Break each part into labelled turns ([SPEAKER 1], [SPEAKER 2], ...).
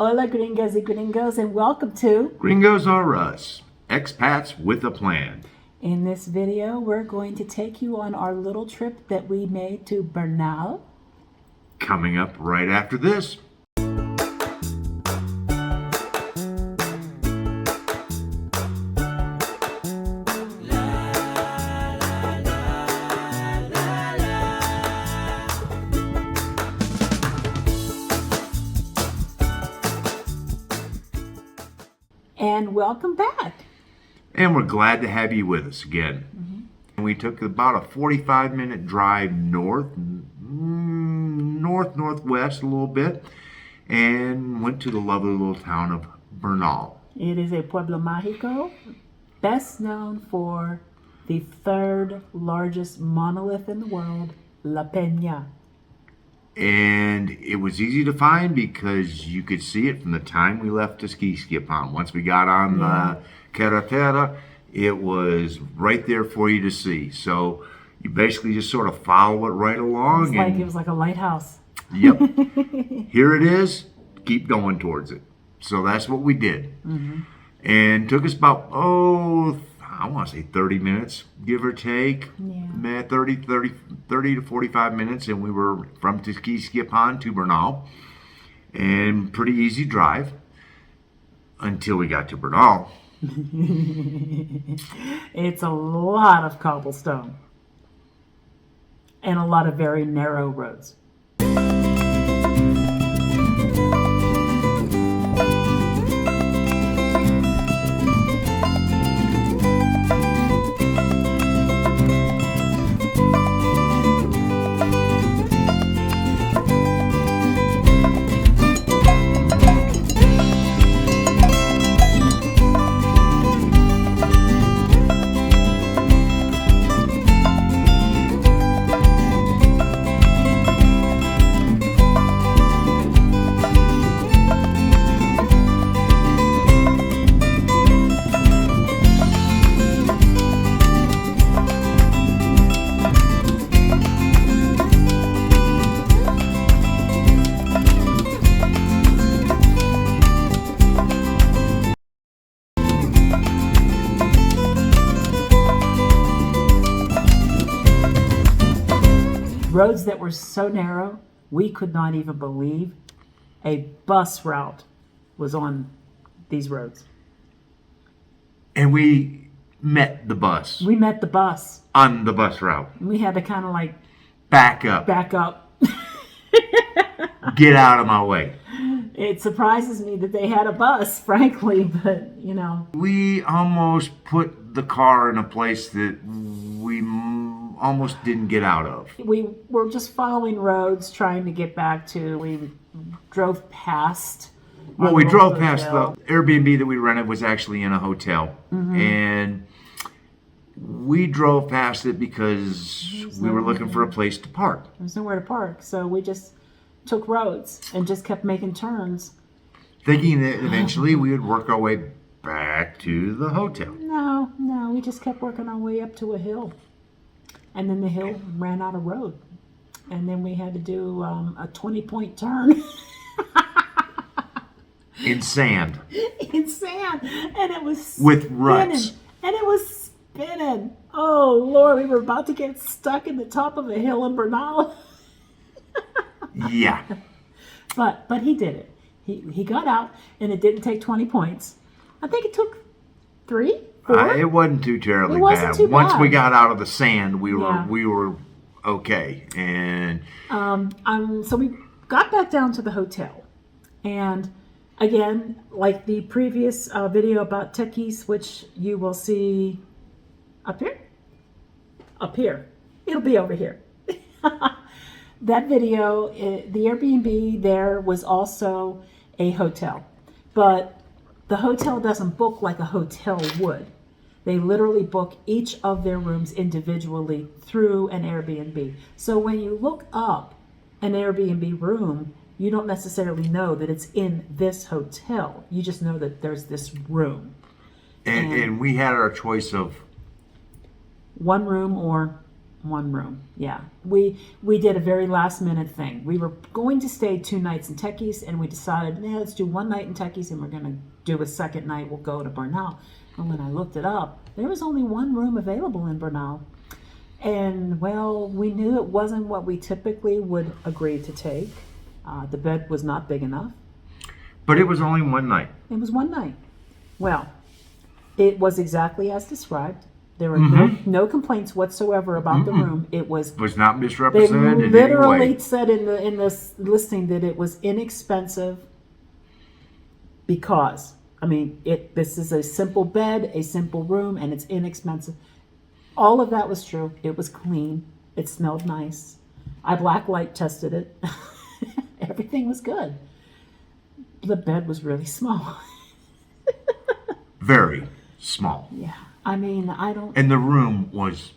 [SPEAKER 1] Hola, gringas y gringos, and welcome to
[SPEAKER 2] Gringos Are Us, expats with a plan.
[SPEAKER 1] In this video, we're going to take you on our little trip that we made to Bernal.
[SPEAKER 2] Coming up right after this.
[SPEAKER 1] And welcome back.
[SPEAKER 2] And we're glad to have you with us again. And we took about a 45-minute drive northwest a little bit, and went to the lovely little town of Bernal.
[SPEAKER 1] It is a Pueblo Mágico, best known for the third largest monolith in the world, La Peña.
[SPEAKER 2] And it was easy to find because you could see it from the time we left Ski-Ski-Upon. Once we got on the Queretaro, it was right there for you to see. So you basically just sort of follow it right along.
[SPEAKER 1] It was like a lighthouse.
[SPEAKER 2] Yep. Here it is. Keep going towards it. So that's what we did. And took us about, I want to say 30 minutes, give or take. Yeah. 30 to 45 minutes, and we were from Ski-Ski-Upon to Bernal. And pretty easy drive until we got to Bernal.
[SPEAKER 1] It's a lot of cobblestone and a lot of very narrow roads. Roads that were so narrow, we could not even believe a bus route was on these roads.
[SPEAKER 2] And we met the bus.
[SPEAKER 1] We met the bus.
[SPEAKER 2] On the bus route.
[SPEAKER 1] We had to kind of like
[SPEAKER 2] back up. Get out of my way.
[SPEAKER 1] It surprises me that they had a bus, frankly, but you know.
[SPEAKER 2] We almost put the car in a place that we almost didn't get out of.
[SPEAKER 1] We were just following roads trying to get back to, we drove past.
[SPEAKER 2] Well, we drove past the Airbnb that we rented was actually in a hotel. And we drove past it because we were looking for a place to park.
[SPEAKER 1] There's nowhere to park, so we just took roads and just kept making turns.
[SPEAKER 2] Thinking that eventually we would work our way back to the hotel.
[SPEAKER 1] No, we just kept working our way up to a hill. And then the hill ran out of road. And then we had to do a 20-point turn.
[SPEAKER 2] In sand.
[SPEAKER 1] In sand. And it was
[SPEAKER 2] with
[SPEAKER 1] spinning.
[SPEAKER 2] ruts.
[SPEAKER 1] And it was spinning. Oh, Lord, we were about to get stuck in the top of a hill in Bernal.
[SPEAKER 2] Yeah.
[SPEAKER 1] But he did it. He got out, and it didn't take 20 points. I think it took 3, 4.
[SPEAKER 2] It wasn't too terribly bad. Once we got out of the sand, we were okay. And
[SPEAKER 1] so we got back down to the hotel, and again, like the previous video about techies, which you will see up here. It'll be over here. That video, the Airbnb there was also a hotel, but the hotel doesn't book like a hotel would. They literally book each of their rooms individually through an Airbnb. So when you look up an Airbnb room, you don't necessarily know that it's in this hotel. You just know that there's this room.
[SPEAKER 2] And we had our choice of
[SPEAKER 1] one room or One room, yeah. We did a very last minute thing. We were going to stay 2 nights in Techies, and we decided, let's do 1 night in Techies, and we're going to do a second night. We'll go to Bernal. And when I looked it up, there was only 1 room available in Bernal. And, well, we knew it wasn't what we typically would agree to take. The bed was not big enough.
[SPEAKER 2] But it was only 1 night.
[SPEAKER 1] It was 1 night. Well, it was exactly as described. There were no complaints whatsoever about the room. It was
[SPEAKER 2] not misrepresented.
[SPEAKER 1] They
[SPEAKER 2] in
[SPEAKER 1] literally
[SPEAKER 2] any way.
[SPEAKER 1] said in this listing that it was inexpensive because, I mean, this is a simple bed, a simple room, and it's inexpensive. All of that was true. It was clean. It smelled nice. I black light tested it. Everything was good. The bed was really small.
[SPEAKER 2] Very small.
[SPEAKER 1] Yeah. I mean, I don't...
[SPEAKER 2] And the room was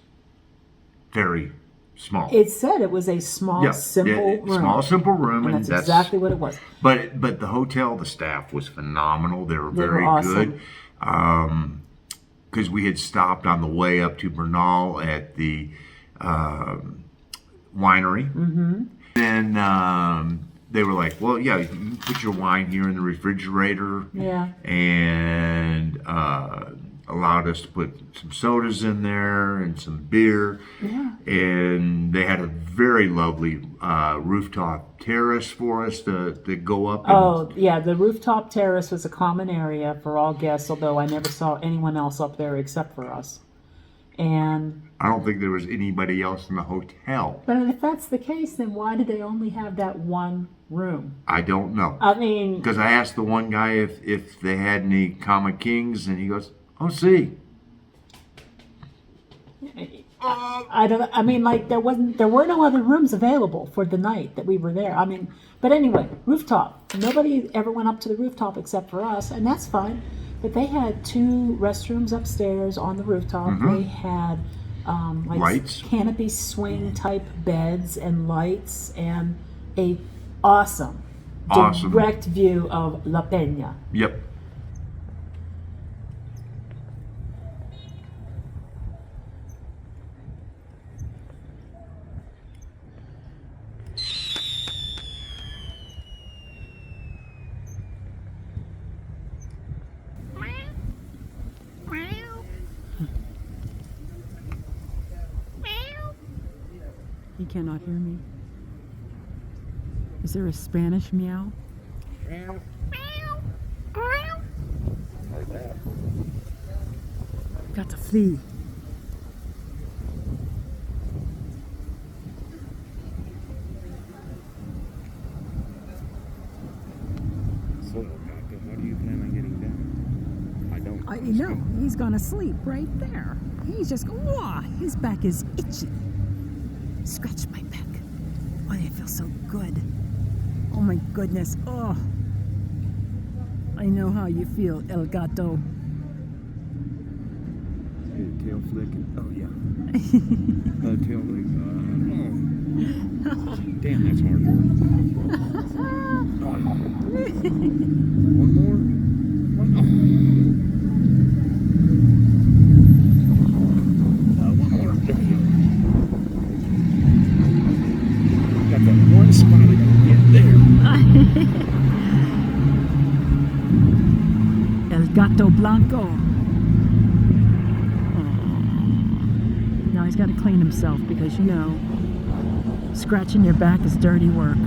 [SPEAKER 2] very small.
[SPEAKER 1] It said it was a small, simple room.
[SPEAKER 2] Small, simple room.
[SPEAKER 1] And that's exactly what it was.
[SPEAKER 2] But the hotel, the staff was phenomenal. They were very
[SPEAKER 1] awesome.
[SPEAKER 2] Good. Because we had stopped on the way up to Bernal at the winery. And they were like, well, yeah, you can put your wine here in the refrigerator.
[SPEAKER 1] Yeah.
[SPEAKER 2] And allowed us to put some sodas in there and some beer.
[SPEAKER 1] Yeah.
[SPEAKER 2] And they had a very lovely rooftop terrace for us to go up.
[SPEAKER 1] Oh, yeah, the rooftop terrace was a common area for all guests, although I never saw anyone else up there except for us. And
[SPEAKER 2] I don't think there was anybody else in the hotel.
[SPEAKER 1] but if that's the case, then why did they only have that 1 room?
[SPEAKER 2] I don't know.
[SPEAKER 1] I mean...
[SPEAKER 2] Because I asked the one guy if they had any Common Kings, and he goes, oh, see.
[SPEAKER 1] I mean, like, there were no other rooms available for the night that we were there. I mean, but anyway, rooftop. Nobody ever went up to the rooftop except for us, and that's fine. But they had 2 restrooms upstairs on the rooftop. They had like
[SPEAKER 2] lights,
[SPEAKER 1] canopy swing type beds and lights, and a awesome direct view of La Peña.
[SPEAKER 2] Yep.
[SPEAKER 1] He cannot hear me. Is there a Spanish meow?
[SPEAKER 2] Meow. Like that.
[SPEAKER 1] Got to flee.
[SPEAKER 2] So, Gato, how do you plan on getting down? I don't.
[SPEAKER 1] No, he's gonna sleep right there. He's just wah. His back is itchy. Scratch my back. Oh, it feels so good. Oh my goodness. Oh. I know how you feel, El Gato.
[SPEAKER 2] Tail flicking. Oh, yeah. Tail flicking. Damn, that's hard work. One more? One more. There we go. Got that one spot I gotta get there.
[SPEAKER 1] El Gato Blanco. Now he's got to clean himself because, you know, scratching your back is dirty work.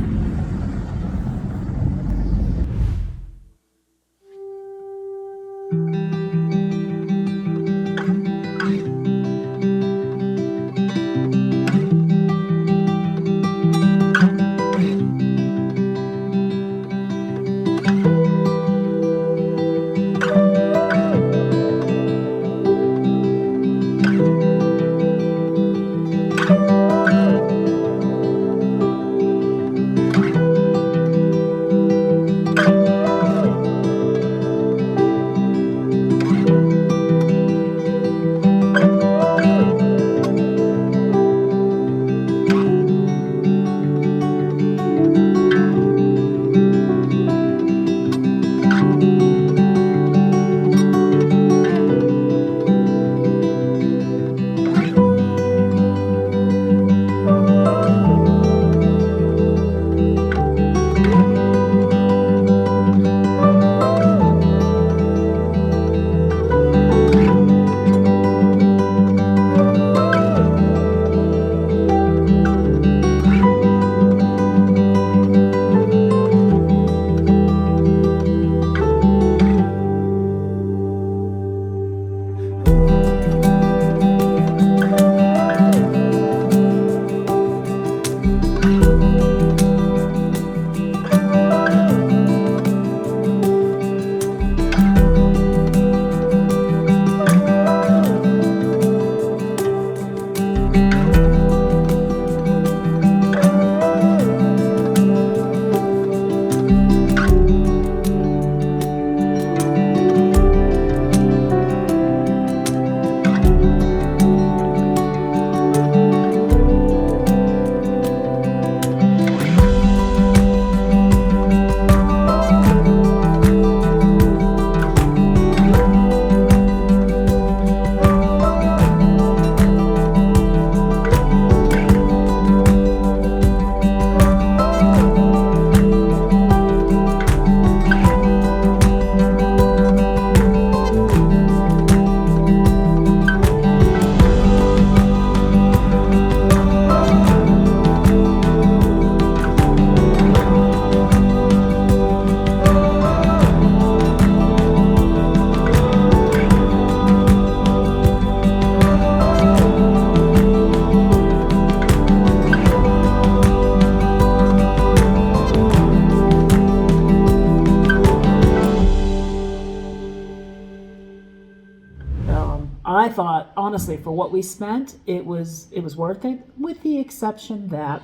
[SPEAKER 1] thought, honestly, for what we spent, it was worth it, with the exception that,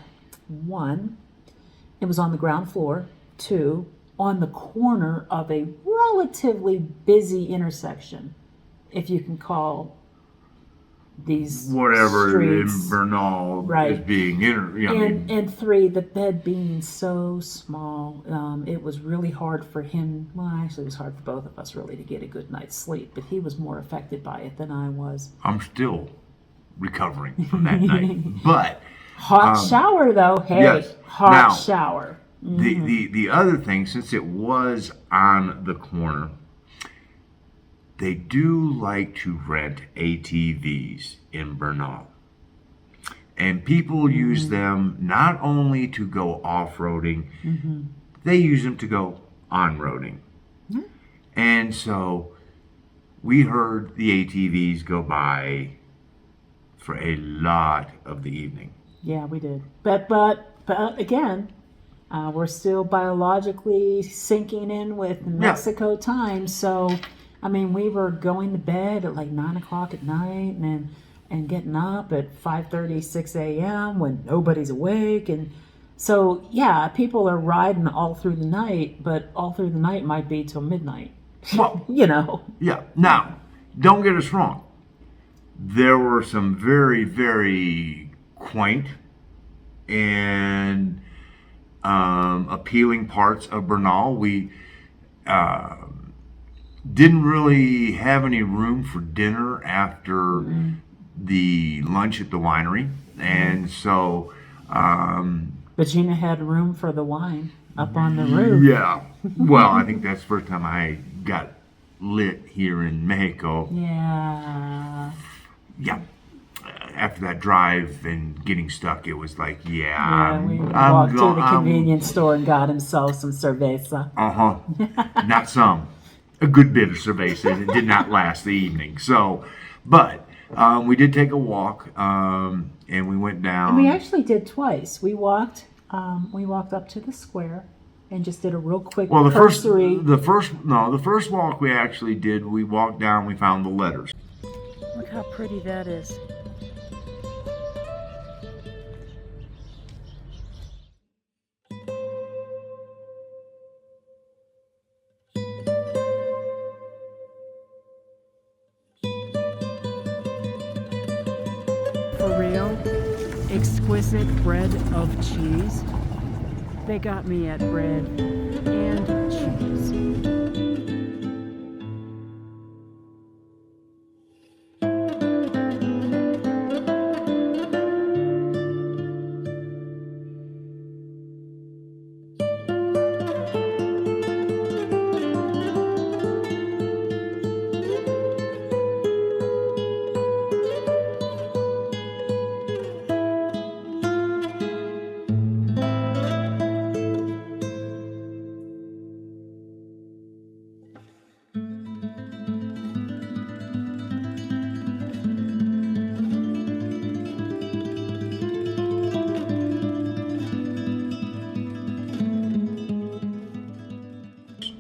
[SPEAKER 1] one, it was on the ground floor. Two, on the corner of a relatively busy intersection, if you can call these
[SPEAKER 2] whatever
[SPEAKER 1] streets.
[SPEAKER 2] in Bernal
[SPEAKER 1] Right.
[SPEAKER 2] is being
[SPEAKER 1] And three, the bed being so small, it was really hard for him. Well, actually, it was hard for both of us really to get a good night's sleep. But he was more affected by it than I was.
[SPEAKER 2] I'm still recovering from that night, but
[SPEAKER 1] Hot shower though. Hey,
[SPEAKER 2] yes.
[SPEAKER 1] hot
[SPEAKER 2] Now,
[SPEAKER 1] shower.
[SPEAKER 2] The other thing, since it was on the corner, they do like to rent ATVs in Bernal. And people use them not only to go off-roading, they use them to go on-roading. And so we heard the ATVs go by for a lot of the evening.
[SPEAKER 1] Yeah, we did. But again, we're still biologically sinking in with Mexico time. So, I mean, we were going to bed at like 9 o'clock at night and getting up at 5:30, 6 a.m. when nobody's awake. And so, yeah, people are riding all through the night, but all through the night might be till midnight.
[SPEAKER 2] Well,
[SPEAKER 1] You know.
[SPEAKER 2] yeah. Now, don't get us wrong. There were some very, very quaint and appealing parts of Bernal. We didn't really have any room for dinner after the lunch at the winery, and so
[SPEAKER 1] But Gina had room for the wine up on the roof.
[SPEAKER 2] yeah. Well, I think that's the first time I got lit here in Mexico.
[SPEAKER 1] Yeah.
[SPEAKER 2] Yeah. After that drive and getting stuck, it was like,
[SPEAKER 1] Yeah, we walked to the convenience store and got himself some cerveza.
[SPEAKER 2] Not some. A good bit of cerveza. It did not last the evening. So, but we did take a walk, and we went down.
[SPEAKER 1] And we actually did twice. We walked up to the square and just did a real quick cursory.
[SPEAKER 2] the first walk we actually did, we walked down, we found the letters.
[SPEAKER 1] Look how pretty that is. For real, exquisite bread of cheese. They got me at bread and cheese.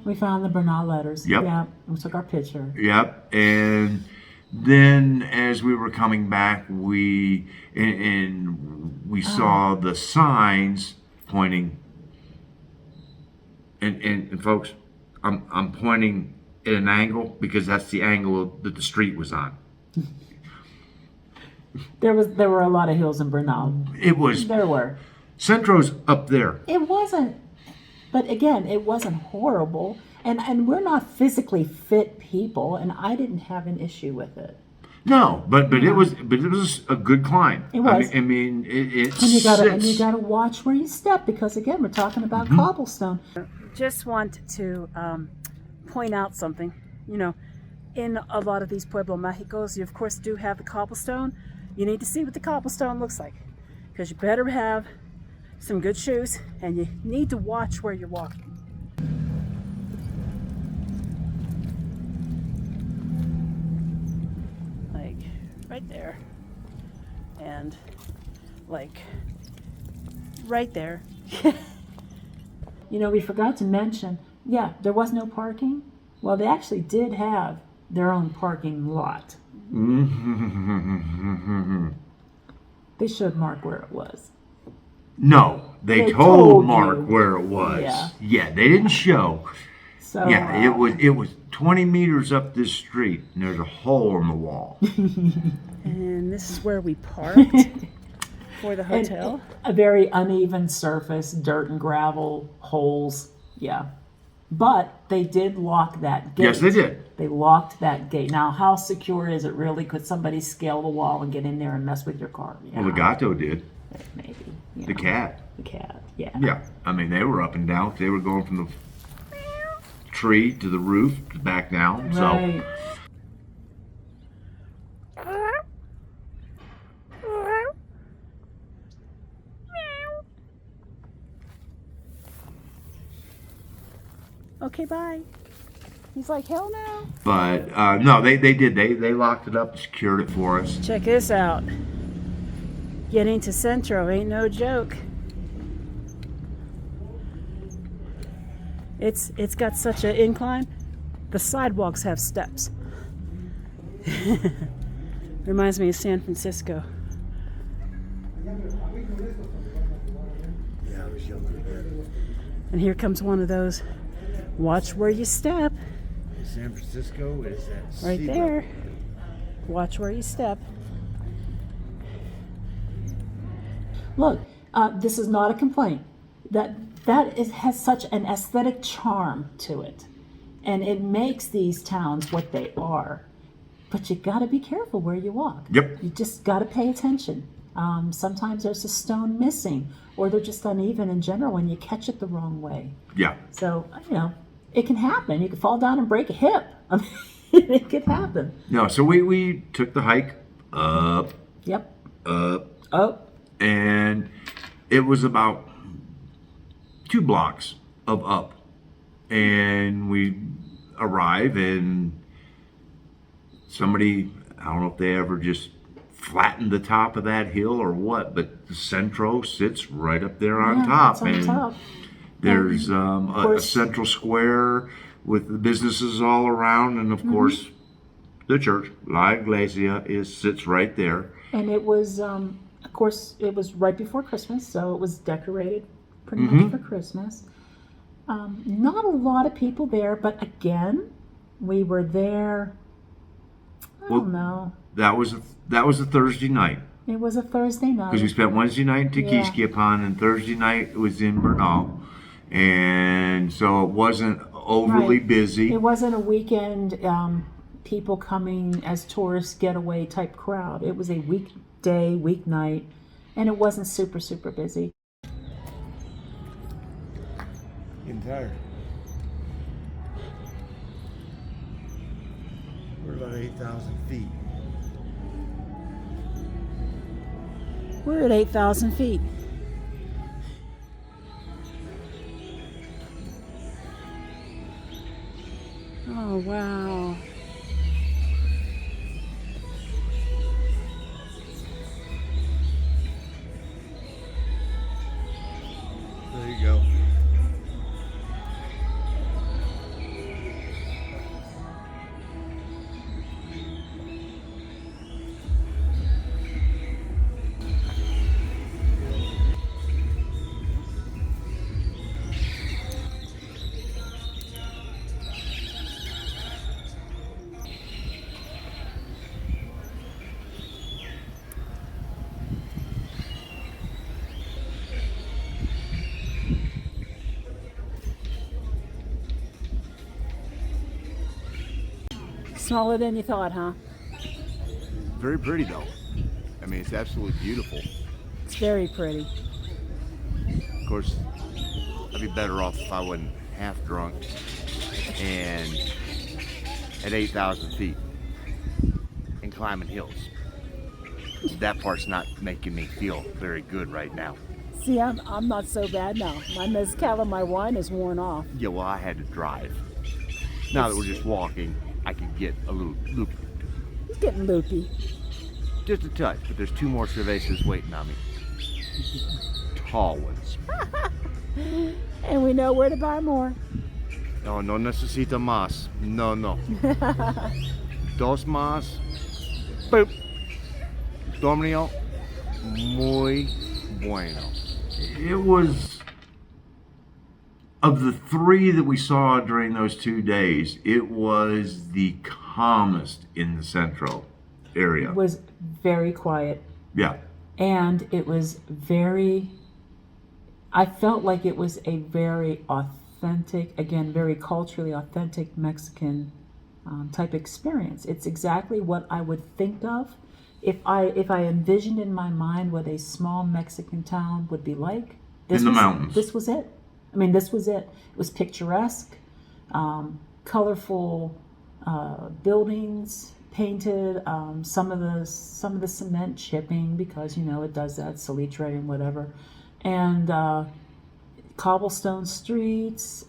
[SPEAKER 1] We found the Bernal letters.
[SPEAKER 2] Yep.
[SPEAKER 1] Yeah. We took our picture.
[SPEAKER 2] Yep. And then as we were coming back, we saw the signs pointing. And folks, I'm pointing at an angle because that's the angle that the street was on.
[SPEAKER 1] There were a lot of hills in Bernal.
[SPEAKER 2] It was.
[SPEAKER 1] There were.
[SPEAKER 2] Centro's up there.
[SPEAKER 1] It wasn't. But again, it wasn't horrible. And we're not physically fit people, and I didn't have an issue with it.
[SPEAKER 2] No, but it was a good climb.
[SPEAKER 1] It was.
[SPEAKER 2] I mean it's
[SPEAKER 1] And you gotta watch where you step, because again, we're talking about cobblestone. Just want to point out something. You know, in a lot of these Pueblo Mágicos, you of course do have the cobblestone. You need to see what the cobblestone looks like, because you better have some good shoes, and you need to watch where you're walking. Like right there, and like right there. You know, we forgot to mention, yeah, there was no parking. Well, they actually did have their own parking lot. They showed Mark where it was.
[SPEAKER 2] No, they told Mark where it was. Yeah, they didn't show.
[SPEAKER 1] So
[SPEAKER 2] yeah, it was 20 meters up this street, and there's a hole in the wall.
[SPEAKER 3] And this is where we parked for the hotel.
[SPEAKER 1] A very uneven surface, dirt and gravel, holes. Yeah. But they did lock that gate.
[SPEAKER 2] Yes, they did.
[SPEAKER 1] They locked that gate. Now, how secure is it really? Could somebody scale the wall and get in there and mess with your car? Yeah.
[SPEAKER 2] Well, the Gato did.
[SPEAKER 1] Maybe.
[SPEAKER 2] The cat.
[SPEAKER 1] The cat, yeah.
[SPEAKER 2] Yeah. I mean, they were up and down. They were going from the tree to the roof to back down.
[SPEAKER 1] Right.
[SPEAKER 3] Okay, bye. He's like, hell no.
[SPEAKER 2] But no, they did. They locked it up, secured it for us.
[SPEAKER 3] Check this out. Getting to Centro ain't no joke. It's got such an incline. The sidewalks have steps. Reminds me of San Francisco.
[SPEAKER 4] Yeah, I was younger then.
[SPEAKER 3] And here comes one of those. Watch where you step.
[SPEAKER 4] San Francisco is that
[SPEAKER 3] Right
[SPEAKER 4] sea
[SPEAKER 3] there.
[SPEAKER 4] level.
[SPEAKER 3] Watch where you step.
[SPEAKER 1] Look, this is not a complaint. That has such an aesthetic charm to it. And it makes these towns what they are. But you got to be careful where you walk.
[SPEAKER 2] Yep.
[SPEAKER 1] You just got to pay attention. Sometimes there's a stone missing, or they're just uneven in general when you catch it the wrong way.
[SPEAKER 2] Yeah.
[SPEAKER 1] So, it can happen. You can fall down and break a hip. I mean, it could happen.
[SPEAKER 2] No, so we took the hike up,
[SPEAKER 1] Yep.
[SPEAKER 2] up,
[SPEAKER 1] Oh,
[SPEAKER 2] and it was about 2 blocks of up. And we arrive, and somebody, I don't know if they ever just flattened the top of that hill or what, but the Centro sits right up there on top.
[SPEAKER 1] It's on
[SPEAKER 2] and
[SPEAKER 1] top.
[SPEAKER 2] there's a
[SPEAKER 1] course-
[SPEAKER 2] central square with the businesses all around, and of course, the church, La Iglesia, sits right there.
[SPEAKER 1] And it was, of course, it was right before Christmas, so it was decorated pretty much for Christmas. Not a lot of people there, but again, we were there. I don't know.
[SPEAKER 2] That was a Thursday night,
[SPEAKER 1] It was a Thursday night.
[SPEAKER 2] because we spent Wednesday night in Tequisquiapan, and Thursday night was in Bernal, and so it wasn't overly
[SPEAKER 1] Right.
[SPEAKER 2] busy.
[SPEAKER 1] It wasn't a weekend people coming as tourist getaway type crowd. It was a weekday, weeknight, and it wasn't super, super busy.
[SPEAKER 4] Getting tired. We're about 8,000 feet.
[SPEAKER 3] We're at 8,000 feet. Oh, wow.
[SPEAKER 4] There you go.
[SPEAKER 3] Smaller than you thought, huh?
[SPEAKER 5] Very pretty though. I mean, it's absolutely beautiful.
[SPEAKER 3] It's very pretty.
[SPEAKER 5] Of course, I'd be better off if I wasn't half drunk and at 8,000 feet and climbing hills. That part's not making me feel very good right now.
[SPEAKER 3] See, I'm not so bad now. My mezcal and my wine is worn off.
[SPEAKER 5] Yeah, well, I had to drive. Now that we're just walking, I could get a little loopy.
[SPEAKER 3] He's getting loopy.
[SPEAKER 5] Just a touch, but there's 2 more cervezas waiting on me. Tall ones.
[SPEAKER 3] And we know where to buy more.
[SPEAKER 5] No necesito más. No. Dos más Boop. Dormio muy bueno.
[SPEAKER 2] It was, of the 3 that we saw during those 2 days, it was the calmest in the Centro area.
[SPEAKER 1] It was very quiet.
[SPEAKER 2] Yeah.
[SPEAKER 1] And it was I felt like it was a very authentic, again, very culturally authentic Mexican type experience. It's exactly what I would think of if I envisioned in my mind what a small Mexican town would be like.
[SPEAKER 2] In the mountains.
[SPEAKER 1] This was it. I mean, this was it. It was picturesque, colorful buildings, painted. Some of the cement chipping because it does that, salitre and whatever, and cobblestone streets.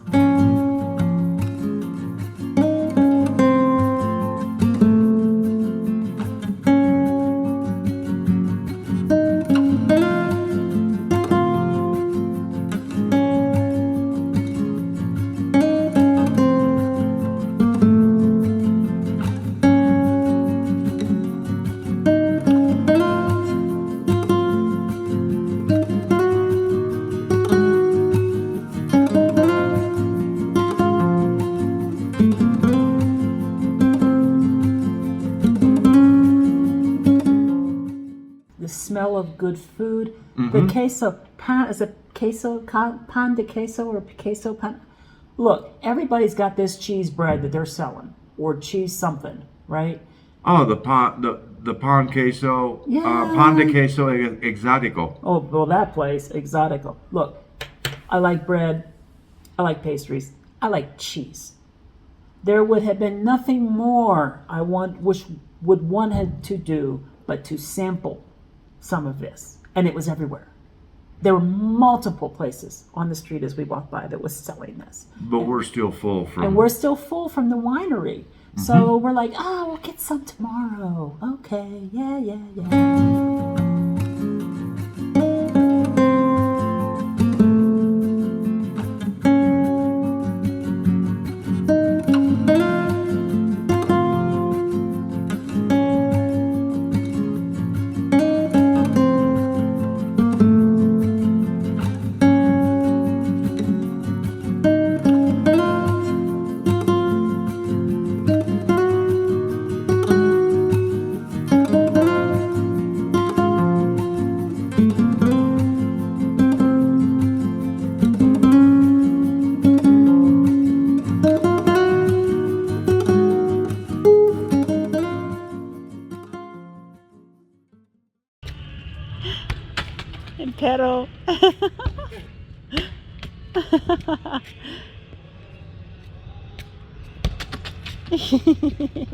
[SPEAKER 1] The smell of good food. The queso pan is a queso pan de queso or queso pan. Look, everybody's got this cheese bread that they're selling or cheese something, right?
[SPEAKER 2] Oh, the pan queso,
[SPEAKER 1] Yeah.
[SPEAKER 2] pan de queso exotico.
[SPEAKER 1] Oh, well, that place, exotico. Look, I like bread. I like pastries. I like cheese. There would have been nothing more which would one had to do but to sample some of this, and it was everywhere. There were multiple places on the street as we walked by that was selling this,
[SPEAKER 2] But we're still full from.
[SPEAKER 1] and we're still full from the winery. So we're like, we'll get some tomorrow. Okay, yeah.
[SPEAKER 3] Pero.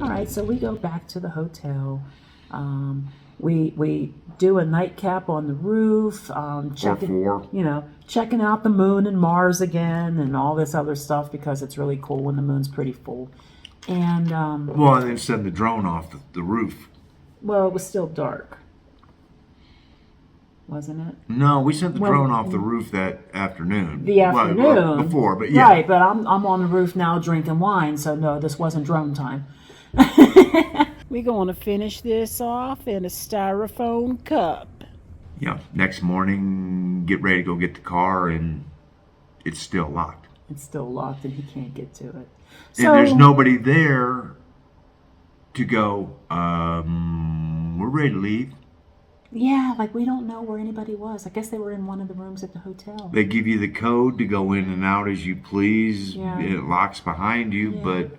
[SPEAKER 1] All right, so we go back to the hotel. We do a nightcap on the roof, checking out the moon and Mars again, and all this other stuff because it's really cool when the moon's pretty full. And
[SPEAKER 2] Well, and then send the drone off the roof.
[SPEAKER 1] well, it was still dark, wasn't it?
[SPEAKER 2] No, we sent the
[SPEAKER 1] Well,
[SPEAKER 2] drone off the roof that afternoon.
[SPEAKER 1] The afternoon.
[SPEAKER 2] Well, before, but yeah.
[SPEAKER 1] Right, but I'm on the roof now drinking wine, so no, this wasn't drone time.
[SPEAKER 3] We're going to finish this off in a styrofoam cup.
[SPEAKER 2] Yeah. Next morning, get ready to go get the car, and it's still locked.
[SPEAKER 1] It's still locked and he can't get to it.
[SPEAKER 2] And
[SPEAKER 1] So
[SPEAKER 2] there's nobody there to go, we're ready to leave.
[SPEAKER 1] yeah, like we don't know where anybody was. I guess they were in one of the rooms at the hotel.
[SPEAKER 2] They give you the code to go in and out as you please.
[SPEAKER 1] Yeah.
[SPEAKER 2] It locks behind you,
[SPEAKER 1] Yeah.
[SPEAKER 2] but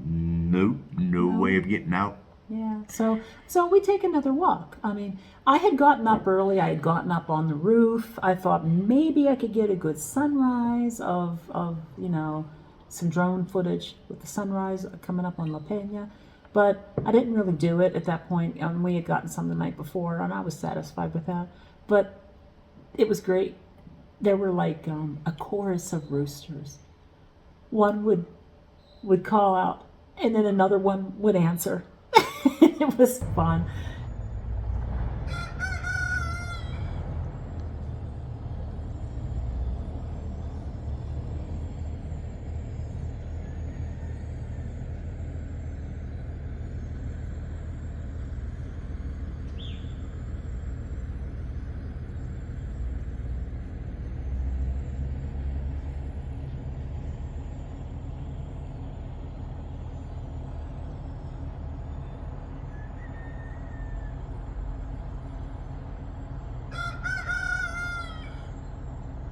[SPEAKER 2] nope, no way of getting out.
[SPEAKER 1] Yeah, so we take another walk. I mean, I had gotten up early. I had gotten up on the roof. I thought maybe I could get a good sunrise of some drone footage with the sunrise coming up on La Peña. But I didn't really do it at that point. We had gotten some the night before, and I was satisfied with that. But it was great. There were like a chorus of roosters. One would call out, and then another one would answer. It was fun.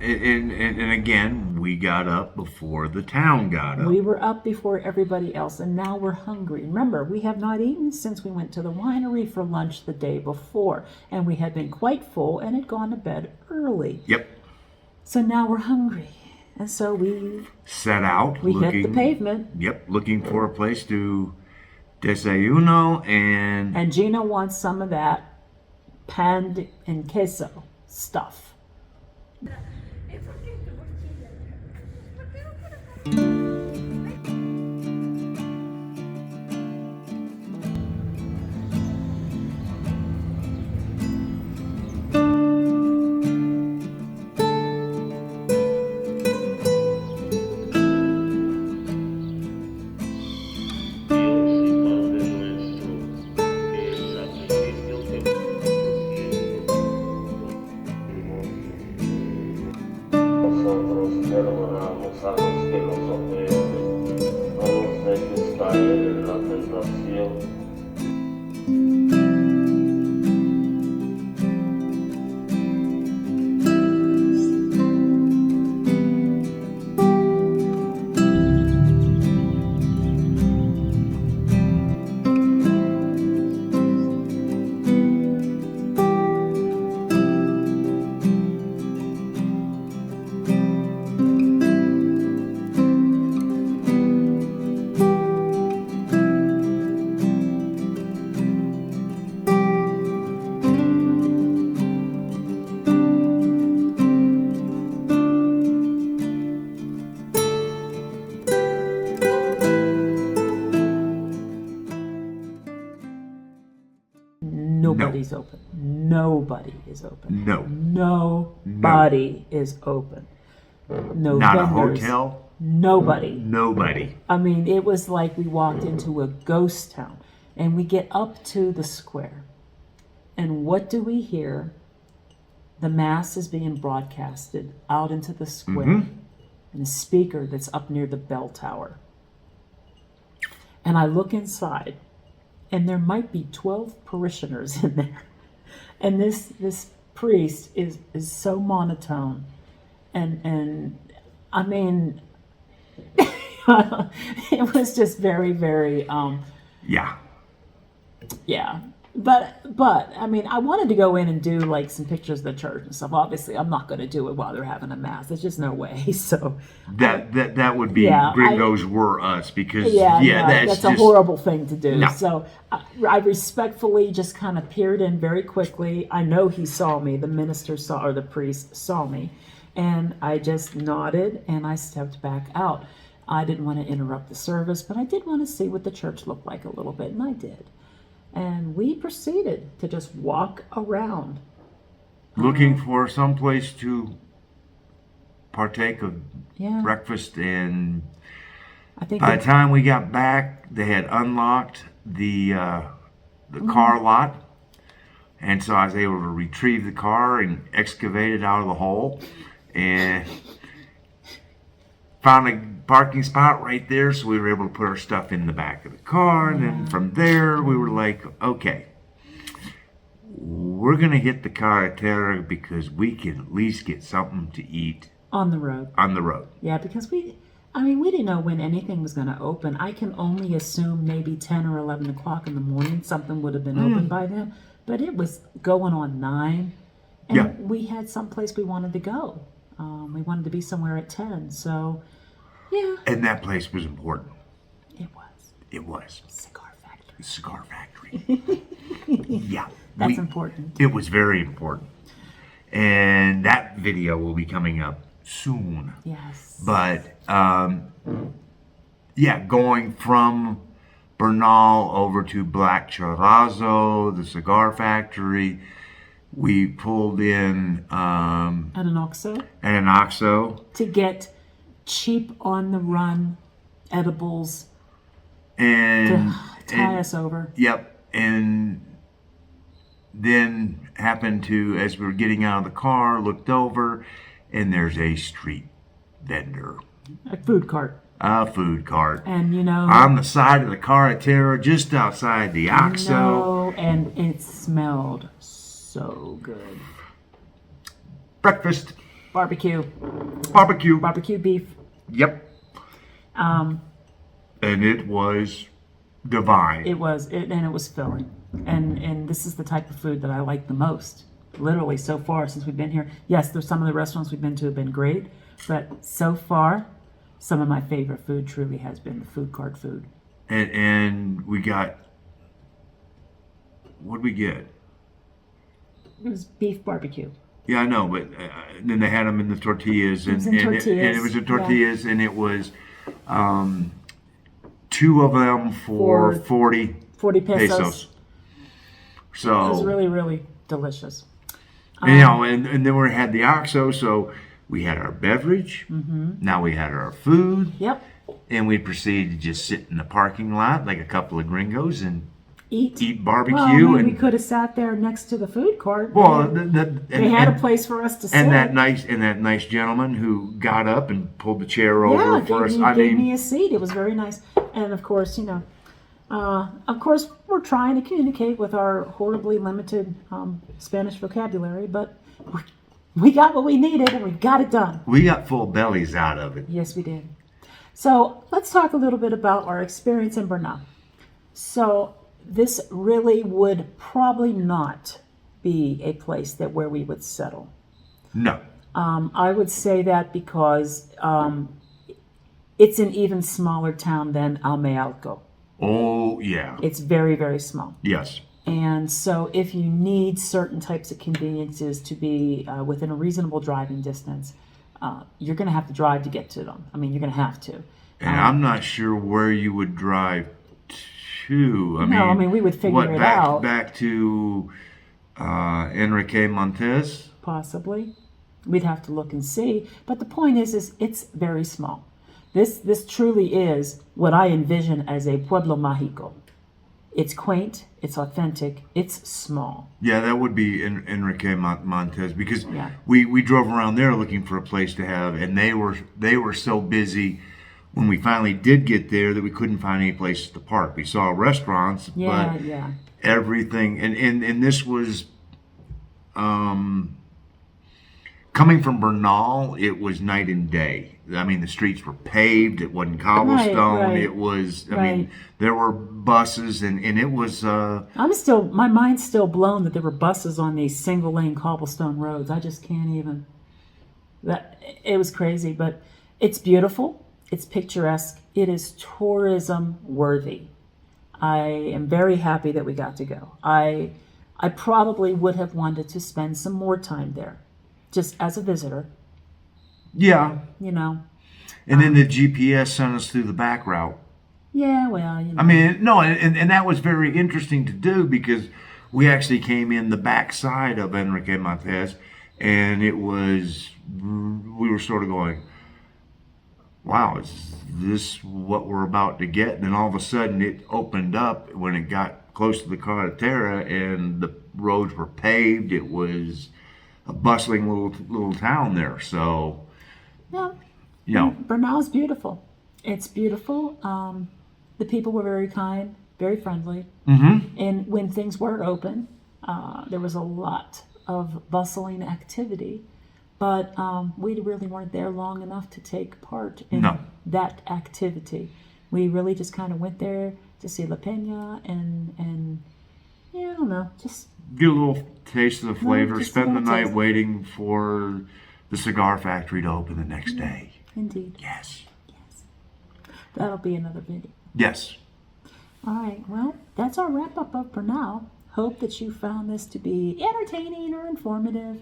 [SPEAKER 2] and again, we got up before the town got up.
[SPEAKER 1] We were up before everybody else, and now we're hungry. Remember, we have not eaten since we went to the winery for lunch the day before, and we had been quite full and had gone to bed early.
[SPEAKER 2] Yep.
[SPEAKER 1] So now we're hungry, and so we
[SPEAKER 2] Set out.
[SPEAKER 1] hit the pavement.
[SPEAKER 2] Yep, looking for a place to desayuno and
[SPEAKER 1] And Gina wants some of that pan and queso stuff.
[SPEAKER 6] Nosotros perdonamos a los que nos ofenden, no nos dejes caer en la tentación.
[SPEAKER 1] Nobody's open. Nobody is open.
[SPEAKER 2] no,
[SPEAKER 1] Nobody is open. No
[SPEAKER 2] not a
[SPEAKER 1] vendors.
[SPEAKER 2] hotel,
[SPEAKER 1] Nobody.
[SPEAKER 2] nobody.
[SPEAKER 1] I mean, it was like we walked into a ghost town. And we get up to the square. And what do we hear? The Mass is being broadcasted out into the square. And a speaker that's up near the bell tower. And I look inside, and there might be 12 parishioners in there. And this priest is so monotone. And I mean, it was just very, very,
[SPEAKER 2] Yeah.
[SPEAKER 1] yeah. But I mean, I wanted to go in and do like some pictures of the church and stuff. Obviously, I'm not going to do it while they're having a mass. There's just no way. So
[SPEAKER 2] That would be
[SPEAKER 1] Yeah,
[SPEAKER 2] Gringos were us because
[SPEAKER 1] no,
[SPEAKER 2] that's
[SPEAKER 1] a
[SPEAKER 2] just
[SPEAKER 1] horrible thing to do.
[SPEAKER 2] No.
[SPEAKER 1] So I respectfully just kind of peered in very quickly. I know he saw me. The minister saw, or the priest saw me, and I just nodded and I stepped back out. I didn't want to interrupt the service, but I did want to see what the church looked like a little bit, and I did. And we proceeded to just walk around.
[SPEAKER 2] looking for some place to partake of
[SPEAKER 1] Yeah,
[SPEAKER 2] breakfast, and
[SPEAKER 1] I think
[SPEAKER 2] by the time we got back, they had unlocked the car lot, and so I was able to retrieve the car and excavate it out of the hole, and found a parking spot right there, so we were able to put our stuff in the back of the car, and then from there we were like, okay, we're gonna hit the Queretaro because we can at least get something to eat
[SPEAKER 1] on the road.
[SPEAKER 2] on the road.
[SPEAKER 1] Yeah, because we didn't know when anything was going to open. I can only assume maybe 10 or 11 o'clock in the morning something would have been open by then. But it was going on 9. And
[SPEAKER 2] Yeah.
[SPEAKER 1] we had someplace we wanted to go. We wanted to be somewhere at 10. So, yeah,
[SPEAKER 2] And that place was important.
[SPEAKER 1] it was.
[SPEAKER 2] It was.
[SPEAKER 1] Cigar factory.
[SPEAKER 2] The cigar factory. Yeah.
[SPEAKER 1] That's important.
[SPEAKER 2] It was very important. And that video will be coming up soon.
[SPEAKER 1] Yes.
[SPEAKER 2] But, yeah, going from Bernal over to Black Charazo, the cigar factory, we pulled in
[SPEAKER 1] And an OXO
[SPEAKER 2] an Oxo.
[SPEAKER 1] to get cheap on the run edibles
[SPEAKER 2] And,
[SPEAKER 1] to tie us over.
[SPEAKER 2] Yep. And then happened to, as we were getting out of the car, looked over, and there's a street vendor,
[SPEAKER 1] A food cart.
[SPEAKER 2] a food cart,
[SPEAKER 1] And
[SPEAKER 2] on the side of the Queretaro, just outside the Oxo.
[SPEAKER 1] no, and it smelled so good.
[SPEAKER 2] Breakfast.
[SPEAKER 1] barbecue beef.
[SPEAKER 2] Yep.
[SPEAKER 1] Um,
[SPEAKER 2] And it was divine.
[SPEAKER 1] it was filling, and this is the type of food that I like the most. Literally, so far since we've been here. Yes, there's some of the restaurants we've been to have been great, but so far, some of my favorite food truly has been the food court food.
[SPEAKER 2] And we got, what'd we get?
[SPEAKER 1] It was beef barbecue.
[SPEAKER 2] Yeah, I know, but then they had them in the tortillas, and
[SPEAKER 1] was in tortillas,
[SPEAKER 2] and it was in tortillas, and it was 2 of them for 40
[SPEAKER 1] pesos.
[SPEAKER 2] So
[SPEAKER 1] It was really, really delicious.
[SPEAKER 2] you know, and then we had the OXXO, so we had our beverage. Now we had our food.
[SPEAKER 1] Yep.
[SPEAKER 2] And we proceeded to just sit in the parking lot like a couple of gringos and
[SPEAKER 1] Eat
[SPEAKER 2] barbecue.
[SPEAKER 1] Well, I mean,
[SPEAKER 2] and
[SPEAKER 1] we could have sat there next to the food court.
[SPEAKER 2] well,
[SPEAKER 1] they had a place for us to sit.
[SPEAKER 2] and that nice gentleman who got up and pulled the chair over for us.
[SPEAKER 1] Gave me a seat. It was very nice. And of course, you know, we're trying to communicate with our horribly limited Spanish vocabulary, but we got what we needed and we got it done.
[SPEAKER 2] we got full bellies out of it.
[SPEAKER 1] Yes, we did. So let's talk a little bit about our experience in Bernal. So this really would probably not be a place where we would settle.
[SPEAKER 2] No.
[SPEAKER 1] I would say that because it's an even smaller town than Almealco.
[SPEAKER 2] Oh, yeah.
[SPEAKER 1] It's very, very small.
[SPEAKER 2] Yes.
[SPEAKER 1] And so if you need certain types of conveniences to be within a reasonable driving distance, you're going to have to drive to get to them. I mean, you're going to have to.
[SPEAKER 2] And I'm not sure where you would drive to.
[SPEAKER 1] I mean, we would figure it out.
[SPEAKER 2] Back to Enrique Montes?
[SPEAKER 1] Possibly. We'd have to look and see. But the point is it's very small. This truly is what I envision as a Pueblo Mágico. It's quaint, it's authentic, it's small.
[SPEAKER 2] Yeah, that would be Enrique Montes, because
[SPEAKER 1] Yeah.
[SPEAKER 2] we drove around there looking for a place to have, and they were so busy when we finally did get there that we couldn't find any places to park. We saw restaurants, but everything, and this was coming from Bernal, it was night and day. I mean, the streets were paved. It wasn't cobblestone.
[SPEAKER 1] Right.
[SPEAKER 2] It was, I mean, there were buses, and it was...
[SPEAKER 1] my mind's still blown that there were buses on these single lane cobblestone roads. I just can't even... It was crazy, but it's beautiful. It's picturesque. It is tourism worthy. I am very happy that we got to go. I probably would have wanted to spend some more time there, just as a visitor.
[SPEAKER 2] Yeah.
[SPEAKER 1] You know.
[SPEAKER 2] And then the GPS sent us through the back route.
[SPEAKER 1] Yeah, well, you know.
[SPEAKER 2] I mean, no, and that was very interesting to do, because we actually came in the back side of Enrique Montes, and we were sort of going, wow, is this what we're about to get? And then all of a sudden it opened up when it got close to the Queretaro, and the roads were paved. It was a bustling little town there. So,
[SPEAKER 1] yeah, Bernal is beautiful. It's beautiful. The people were very kind, very friendly.
[SPEAKER 2] Mm-hmm.
[SPEAKER 1] And when things were open, there was a lot of bustling activity. But we really weren't there long enough to take part in that activity. We really just kind of went there to see La Peña and yeah, I don't know, just
[SPEAKER 2] get a little taste of the flavor.
[SPEAKER 1] just a
[SPEAKER 2] Spend the
[SPEAKER 1] little
[SPEAKER 2] night
[SPEAKER 1] taste.
[SPEAKER 2] waiting for the cigar factory to open the next day.
[SPEAKER 1] Indeed.
[SPEAKER 2] Yes.
[SPEAKER 1] That'll be another video.
[SPEAKER 2] Yes.
[SPEAKER 1] All right, well, that's our wrap-up of Bernal. Hope that you found this to be entertaining or informative.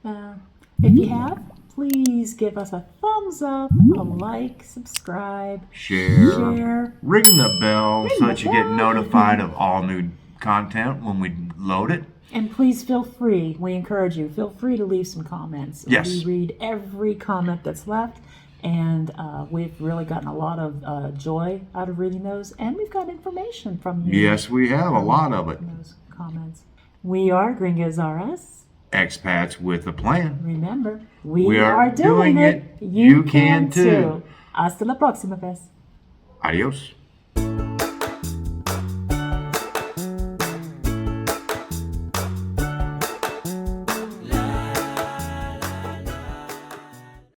[SPEAKER 1] If you have, please give us a thumbs up, a like, subscribe,
[SPEAKER 2] Share. Ring the bell so
[SPEAKER 1] the
[SPEAKER 2] that you get
[SPEAKER 1] bell.
[SPEAKER 2] notified of all new content when we load it.
[SPEAKER 1] and please feel free, we encourage you, feel free to leave some comments.
[SPEAKER 2] Yes.
[SPEAKER 1] We read every comment that's left, and we've really gotten a lot of joy out of reading those, and we've got information from you.
[SPEAKER 2] Yes, we have a lot of it.
[SPEAKER 1] in those comments. We are Gringos R Us.
[SPEAKER 2] Expats with a plan.
[SPEAKER 1] Remember, we
[SPEAKER 2] We
[SPEAKER 1] are
[SPEAKER 2] are
[SPEAKER 1] doing
[SPEAKER 2] doing
[SPEAKER 1] it.
[SPEAKER 2] it.
[SPEAKER 1] You
[SPEAKER 2] You
[SPEAKER 1] can
[SPEAKER 2] can too.
[SPEAKER 1] Hasta la próxima vez.
[SPEAKER 2] Adios.